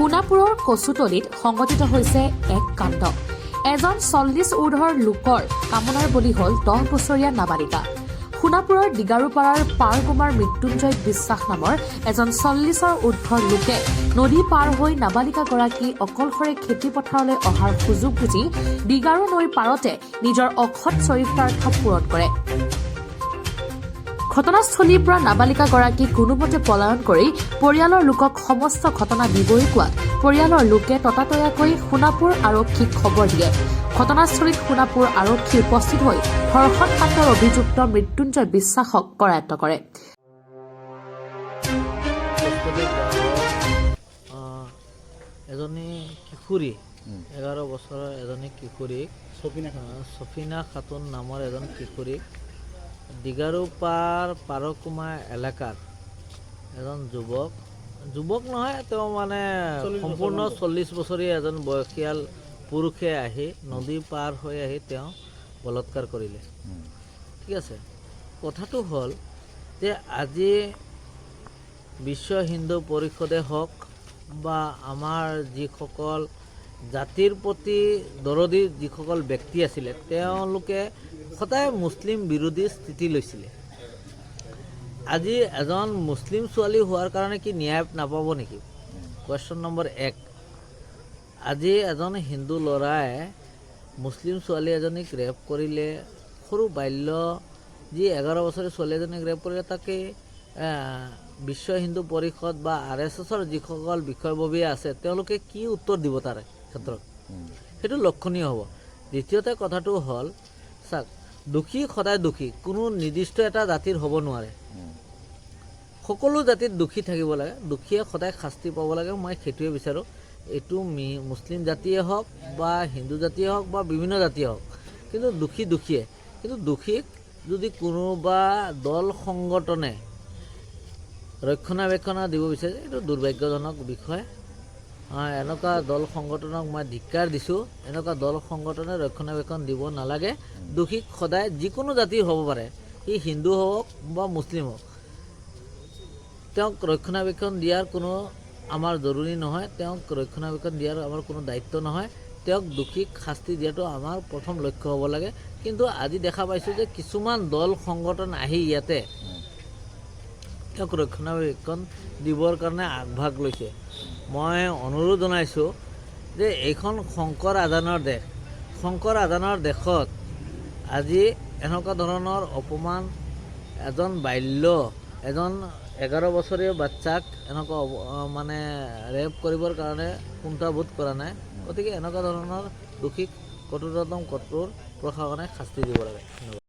সোণাপুৰৰ কচুতলিত সংঘটিত হৈছে এক কাণ্ড। এজন 40 ঊৰ্ধৰ লোকৰ কামনাৰ বলি হ'ল 10 বছৰীয়া নাবালিকা। সোণাপুৰৰ দিগাৰুপাৰাৰ পাৰকুমাৰ মৃত্যুঞ্জয় বিশ্বাস নামৰ এজন 40 ঊৰ্ধৰ লোকে নদী পাৰ হৈ নাবালিকাগৰাকী অকলশৰে খেতি পথাৰলৈ অহাৰ সুযোগ বুজি দিগাৰু নৈৰ পাৰতে নিজৰ অসৎ চৰিতাৰ্থ পূৰণ কৰে। ঘটনাস্থলীৰ পৰা নাবালিকাগৰাকী কোনোমতে পলায়ন কৰি পৰিয়ালৰ লোকক সমস্ত ঘটনা বিৱৰি কোৱাত পৰিয়ালৰ লোকে ততাতৈয়াকৈ সোণাপুৰ আৰক্ষীক খবৰ দিয়ে। ঘটনাস্থলীত সোণাপুৰ আৰক্ষী উপস্থিত হৈ ধৰ্ষণ কাণ্ডৰ অভিযুক্ত মৃত্যুঞ্জয় বিশ্বাসক কৰায়ত্ব কৰে। এজনী কিশোৰী 11 বছৰৰ এজনী কিশোৰী সফিনা খাতুন নামৰ এজন কিশোৰীক দিগাৰুপাৰ পাৰকুমা এলেকাত এজন যুৱক নহয়, তেওঁ মানে সম্পূৰ্ণ 40 বছৰীয়া এজন বয়সীয়াল পুৰুষে আহি নদী পাৰ হৈ আহি তেওঁ বলৎকাৰ কৰিলে। ঠিক আছে, কথাটো হ'ল যে আজি বিশ্ব হিন্দু পৰিষদে হওক বা আমাৰ যিসকল জাতিৰ প্ৰতি দৰদী যিসকল ব্যক্তি আছিলে তেওঁলোকে সদায় মুছলিম বিৰোধী স্থিতি লৈছিলে। আজি এজন মুছলিম ছোৱালী হোৱাৰ কাৰণে কি ন্যায় নাপাব নেকি? Question number 1। আজি এজন হিন্দু ল'ৰাই মুছলিম ছোৱালী এজনীক ৰেপ কৰিলে, সৰু বাল্য যি 11 বছৰীয়া ছোৱালী এজনীক ৰেপ কৰিলে, তাকে বিশ্ব হিন্দু পৰিষদ বা RSSৰ যিসকল বিষয়ববীয়া আছে তেওঁলোকে কি উত্তৰ দিব তাৰ ক্ষেত্ৰত? সেইটো লক্ষণীয় হ'ব। দ্বিতীয়তে কথাটো হ'ল, চাওক, দোষী সদায় দোষী, কোনো নিৰ্দিষ্ট এটা জাতিৰ হ'ব নোৱাৰে। সকলো জাতিত দোষী থাকিব লাগে, দোষীয়ে সদায় শাস্তি পাব লাগে। মই সেইটোৱে বিচাৰোঁ। এইটো মুছলিম জাতিয়ে হওক বা হিন্দু জাতিয়ে হওক বা বিভিন্ন জাতিয়ে হওক, কিন্তু দোষীয়ে, কিন্তু দোষীক যদি কোনোবা দল সংগঠনে ৰক্ষণাবেক্ষণ দিব বিচাৰে, এইটো দুৰ্ভাগ্যজনক বিষয়। এনেকুৱা দল সংগঠনক মই ধিক্কাৰ দিছোঁ। এনেকুৱা দল সংগঠনে ৰক্ষণাবেক্ষণ দিব নালাগে। দোষীক সদায় যিকোনো জাতিৰ হ'ব পাৰে, ই হিন্দু হওক বা মুছলিম হওক, তেওঁক ৰক্ষণাবেক্ষণ দিয়াৰ কোনো আমাৰ জৰুৰী নহয়, তেওঁক ৰক্ষণাবেক্ষণ দিয়াৰ আমাৰ কোনো দায়িত্ব নহয়। তেওঁক দোষীক শাস্তি দিয়াটো আমাৰ প্ৰথম লক্ষ্য হ'ব লাগে। কিন্তু আজি দেখা পাইছোঁ যে কিছুমান দল সংগঠন আহি ইয়াতে তেওঁক ৰক্ষণাবেক্ষণ দিবৰ কাৰণে আগভাগ লৈছে। মই অনুৰোধ জনাইছোঁ যে এইখন শংকৰ আজানৰ দেশ। শংকৰ আজানৰ দেশত আজি এনেকুৱা ধৰণৰ অপমান, এজন এজন 11 বছৰীয়া বাচ্চাক এনেকুৱা মানে ৰেপ কৰিবৰ কাৰণে কুণ্ঠাবোধ কৰা নাই। গতিকে এনেকুৱা ধৰণৰ দোষীক কঠোৰতম কঠোৰ প্ৰশাসনে শাস্তি দিব লাগে। ধন্যবাদ।